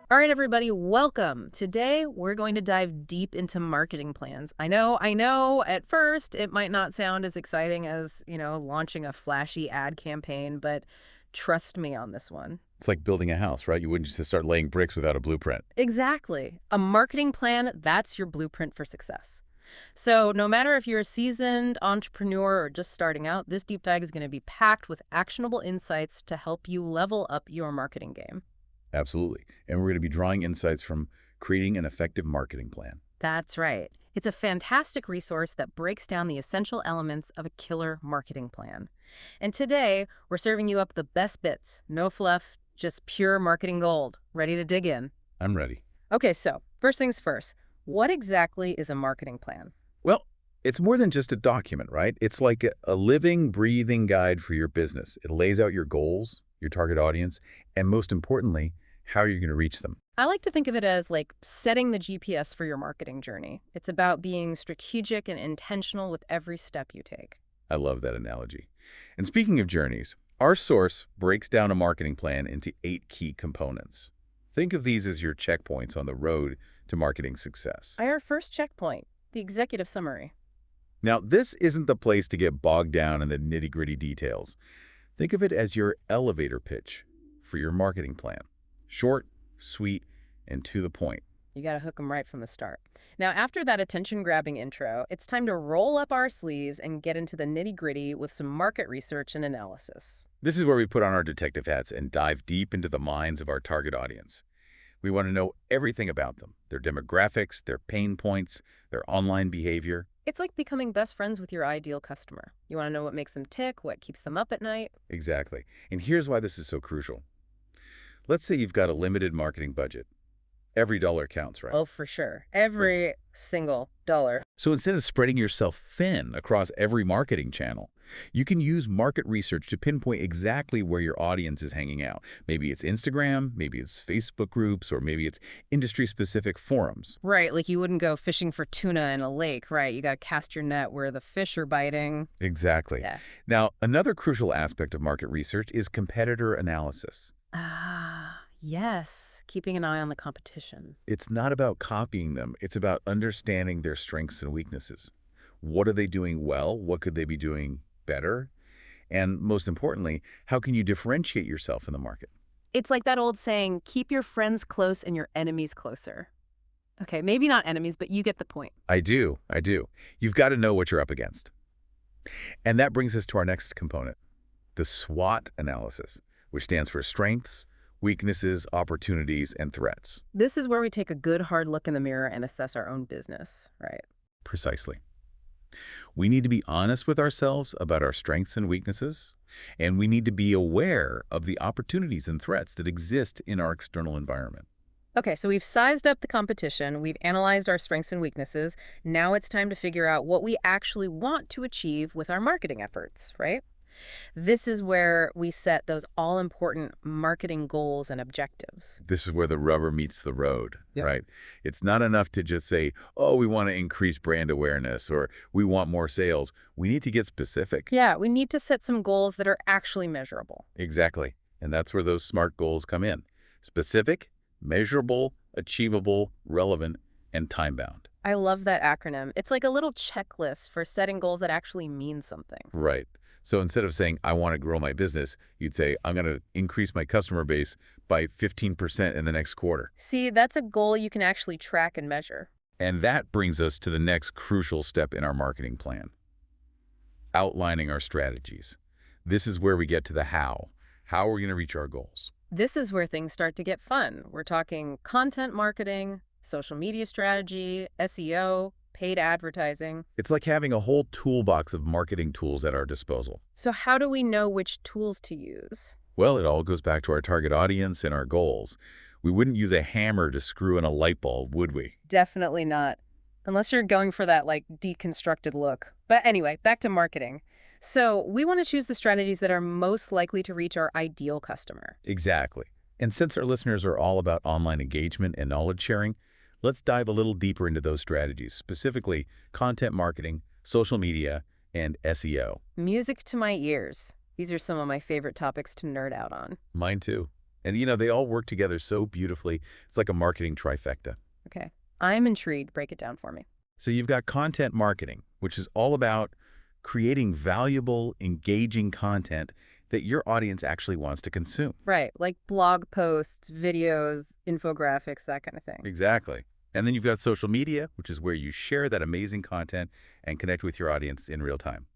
All right, everybody, welcome. Today, we're going to dive deep into marketing plans. I know, at first, it might not sound as exciting as, launching a flashy ad campaign, but trust me on this one. It's like building a house, right? You wouldn't just start laying bricks without a blueprint. Exactly. A marketing plan, that's your blueprint for success. So no matter if you're a seasoned entrepreneur or just starting out, this deep dive is going to be packed with actionable insights to help you level up your marketing game. Absolutely. And we're going to be drawing insights from creating an effective marketing plan. That's right. It's a fantastic resource that breaks down the essential elements of a killer marketing plan. And today, we're serving you up the best bits. No fluff, just pure marketing gold. Ready to dig in? I'm ready. Okay, so first things first. What exactly is a marketing plan? Well, it's more than just a document, right? It's like a living, breathing guide for your business. It lays out your goals, your target audience, and most importantly, how you're going to reach them. I like to think of it as like setting the GPS for your marketing journey. It's about being strategic and intentional with every step you take. I love that analogy. And speaking of journeys, our source breaks down a marketing plan into 8 key components. Think of these as your checkpoints on the road to marketing success. Our first checkpoint, the executive summary. Now, this isn't the place to get bogged down in the nitty-gritty details. Think of it as your elevator pitch for your marketing plan. Short, sweet, and to the point. You got to hook them right from the start. Now, after that attention-grabbing intro, it's time to roll up our sleeves and get into the nitty-gritty with some market research and analysis. This is where we put on our detective hats and dive deep into the minds of our target audience. We want to know everything about them, their demographics, their pain points, their online behavior. It's like becoming best friends with your ideal customer. You want to know what makes them tick, what keeps them up at night. Exactly. And here's why this is so crucial. Let's say you've got a limited marketing budget. Every dollar counts, right? Oh, for sure. Every single dollar. So instead of spreading yourself thin across every marketing channel, you can use market research to pinpoint exactly where your audience is hanging out. Maybe it's Instagram, maybe it's Facebook groups, or maybe it's industry-specific forums. Right, like you wouldn't go fishing for tuna in a lake, right? You got to cast your net where the fish are biting. Exactly. Yeah. Now, another crucial aspect of market research is competitor analysis. Ah, yes. Keeping an eye on the competition. It's not about copying them. It's about understanding their strengths and weaknesses. What are they doing well? What could they be doing better? And most importantly, how can you differentiate yourself in the market? It's like that old saying, keep your friends close and your enemies closer. Okay, maybe not enemies, but you get the point. I do. You've got to know what you're up against. And that brings us to our next component, the SWOT analysis, which stands for strengths, weaknesses, opportunities, and threats. This is where we take a good hard look in the mirror and assess our own business, right? Precisely. We need to be honest with ourselves about our strengths and weaknesses, and we need to be aware of the opportunities and threats that exist in our external environment. Okay, so we've sized up the competition, we've analyzed our strengths and weaknesses. Now it's time to figure out what we actually want to achieve with our marketing efforts, right? This is where we set those all-important marketing goals and objectives. This is where the rubber meets the road, Yep. right? It's not enough to just say, oh, we want to increase brand awareness or we want more sales. We need to get specific. Yeah, we need to set some goals that are actually measurable. Exactly. And that's where those SMART goals come in. Specific, measurable, achievable, relevant, and time-bound. I love that acronym. It's like a little checklist for setting goals that actually mean something. Right. So instead of saying, I want to grow my business, you'd say, I'm going to increase my customer base by 15% in the next quarter. See, that's a goal you can actually track and measure. And that brings us to the next crucial step in our marketing plan, outlining our strategies. This is where we get to the how. How are we going to reach our goals? This is where things start to get fun. We're talking content marketing, social media strategy, SEO, paid advertising. It's like having a whole toolbox of marketing tools at our disposal. So how do we know which tools to use? Well, it all goes back to our target audience and our goals. We wouldn't use a hammer to screw in a light bulb, would we? Definitely not. Unless you're going for that, like, deconstructed look. But anyway, back to marketing. So we want to choose the strategies that are most likely to reach our ideal customer. Exactly. And since our listeners are all about online engagement and knowledge sharing, let's dive a little deeper into those strategies, specifically content marketing, social media, and SEO. Music to my ears. These are some of my favorite topics to nerd out on. Mine too. And, they all work together so beautifully. It's like a marketing trifecta. Okay. I'm intrigued. Break it down for me. So you've got content marketing, which is all about creating valuable, engaging content that your audience actually wants to consume. Right. Like blog posts, videos, infographics, that kind of thing. Exactly. And then you've got social media, which is where you share that amazing content and connect with your audience in real time.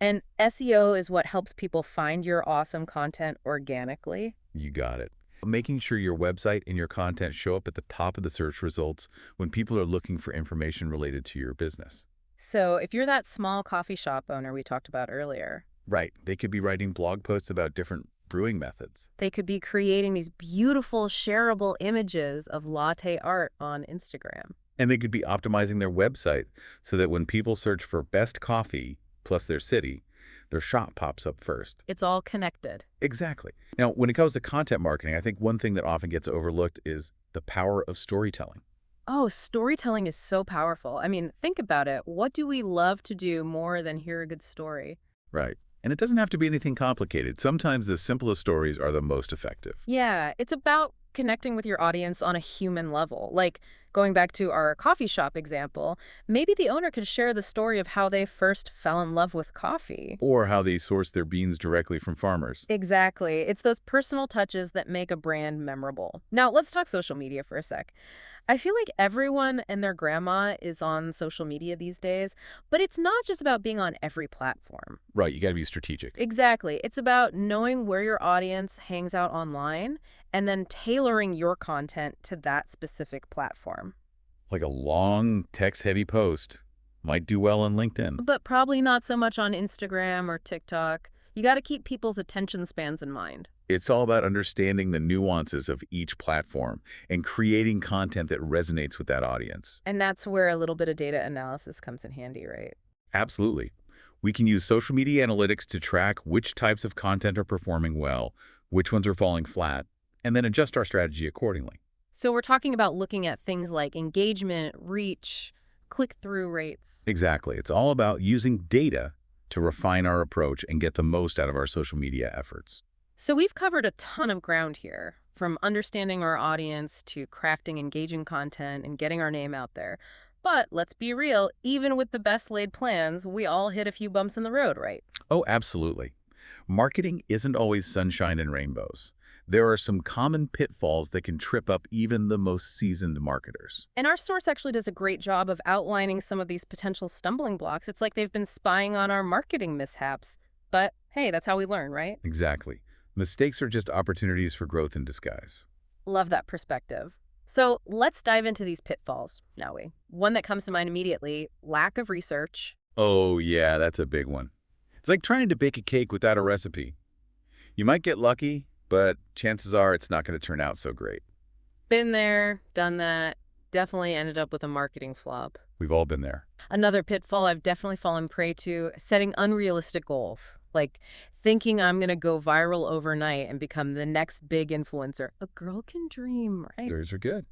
And SEO is what helps people find your awesome content organically. You got it. Making sure your website and your content show up at the top of the search results when people are looking for information related to your business. So if you're that small coffee shop owner we talked about earlier, Right. They could be writing blog posts about different brewing methods. they could be creating these beautiful shareable images of latte art on Instagram. And they could be optimizing their website so that when people search for best coffee plus their city, their shop pops up first. It's all connected. Exactly. Now, when it comes to content marketing, I think one thing that often gets overlooked is the power of storytelling. Oh, storytelling is so powerful. I mean, think about it. What do we love to do more than hear a good story? Right. And it doesn't have to be anything complicated. Sometimes the simplest stories are the most effective. Yeah, it's about connecting with your audience on a human level. Like going back to our coffee shop example, maybe the owner could share the story of how they first fell in love with coffee. Or how they source their beans directly from farmers. Exactly. It's those personal touches that make a brand memorable. Now, let's talk social media for a sec. I feel like everyone and their grandma is on social media these days, but it's not just about being on every platform. Right, you got to be strategic. Exactly. It's about knowing where your audience hangs out online and then tailoring your content to that specific platform. Like a long, text-heavy post might do well on LinkedIn. But probably not so much on Instagram or TikTok. You got to keep people's attention spans in mind. It's all about understanding the nuances of each platform and creating content that resonates with that audience. And that's where a little bit of data analysis comes in handy, right? Absolutely. We can use social media analytics to track which types of content are performing well, which ones are falling flat, and then adjust our strategy accordingly. So we're talking about looking at things like engagement, reach, click-through rates. Exactly. It's all about using data to refine our approach and get the most out of our social media efforts. So we've covered a ton of ground here, from understanding our audience to crafting engaging content and getting our name out there. But let's be real, even with the best laid plans, we all hit a few bumps in the road, right? Oh, absolutely. Marketing isn't always sunshine and rainbows. There are some common pitfalls that can trip up even the most seasoned marketers. And our source actually does a great job of outlining some of these potential stumbling blocks. It's like they've been spying on our marketing mishaps. But hey, that's how we learn, right? Exactly. Mistakes are just opportunities for growth in disguise. Love that perspective. So let's dive into these pitfalls, now we. One that comes to mind immediately, lack of research. Oh, yeah, that's a big one. It's like trying to bake a cake without a recipe. You might get lucky, but chances are it's not going to turn out so great. Been there, done that, definitely ended up with a marketing flop. We've all been there. Another pitfall I've definitely fallen prey to, setting unrealistic goals. Like thinking I'm going to go viral overnight and become the next big influencer. A girl can dream, right? Those are good.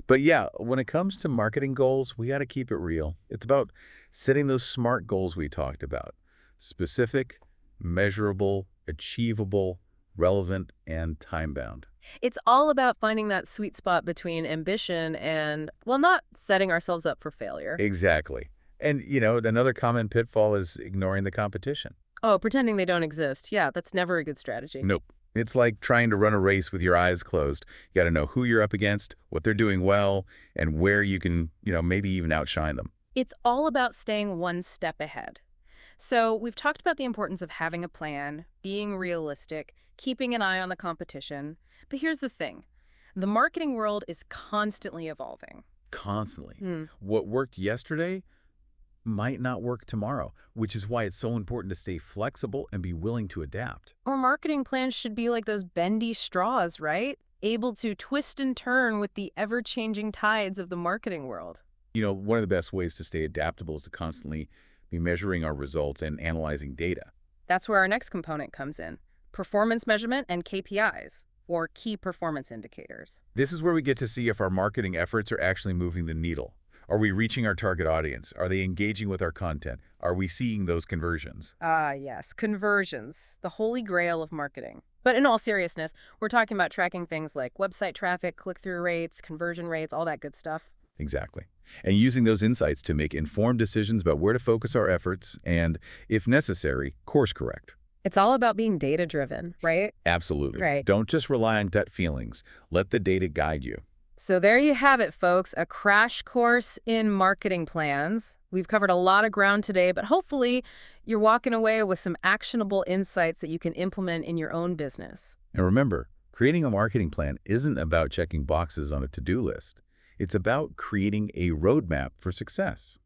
But yeah, when it comes to marketing goals, we got to keep it real. It's about setting those SMART goals we talked about. Specific, measurable, achievable, relevant, and time-bound. It's all about finding that sweet spot between ambition and, well, not setting ourselves up for failure. Exactly. And, another common pitfall is ignoring the competition. Oh, pretending they don't exist. Yeah, that's never a good strategy. Nope. It's like trying to run a race with your eyes closed. You got to know who you're up against, what they're doing well, and where you can, maybe even outshine them. It's all about staying one step ahead. So we've talked about the importance of having a plan, being realistic, keeping an eye on the competition. But here's the thing. The marketing world is constantly evolving. Constantly. What worked yesterday might not work tomorrow, which is why it's so important to stay flexible and be willing to adapt. Our marketing plans should be like those bendy straws, right? Able to twist and turn with the ever-changing tides of the marketing world. One of the best ways to stay adaptable is to constantly be measuring our results and analyzing data. That's where our next component comes in. Performance measurement and KPIs, or key performance indicators. This is where we get to see if our marketing efforts are actually moving the needle. Are we reaching our target audience? Are they engaging with our content? Are we seeing those conversions? Ah, yes, conversions, the holy grail of marketing. But in all seriousness, we're talking about tracking things like website traffic, click-through rates, conversion rates, all that good stuff. Exactly. And using those insights to make informed decisions about where to focus our efforts and, if necessary, course correct. It's all about being data-driven, right? Absolutely. Right. Don't just rely on gut feelings. Let the data guide you. So there you have it, folks, a crash course in marketing plans. We've covered a lot of ground today, but hopefully you're walking away with some actionable insights that you can implement in your own business. And remember, creating a marketing plan isn't about checking boxes on a to-do list. It's about creating a roadmap for success.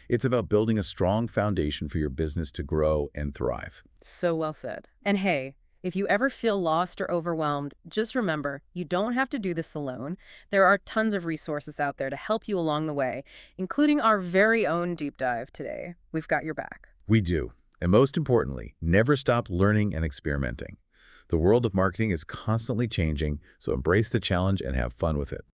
It's about building a strong foundation for your business to grow and thrive. So well said. And hey, if you ever feel lost or overwhelmed, just remember, you don't have to do this alone. There are tons of resources out there to help you along the way, including our very own deep dive today. We've got your back. We do. And most importantly, never stop learning and experimenting. The world of marketing is constantly changing, so embrace the challenge and have fun with it.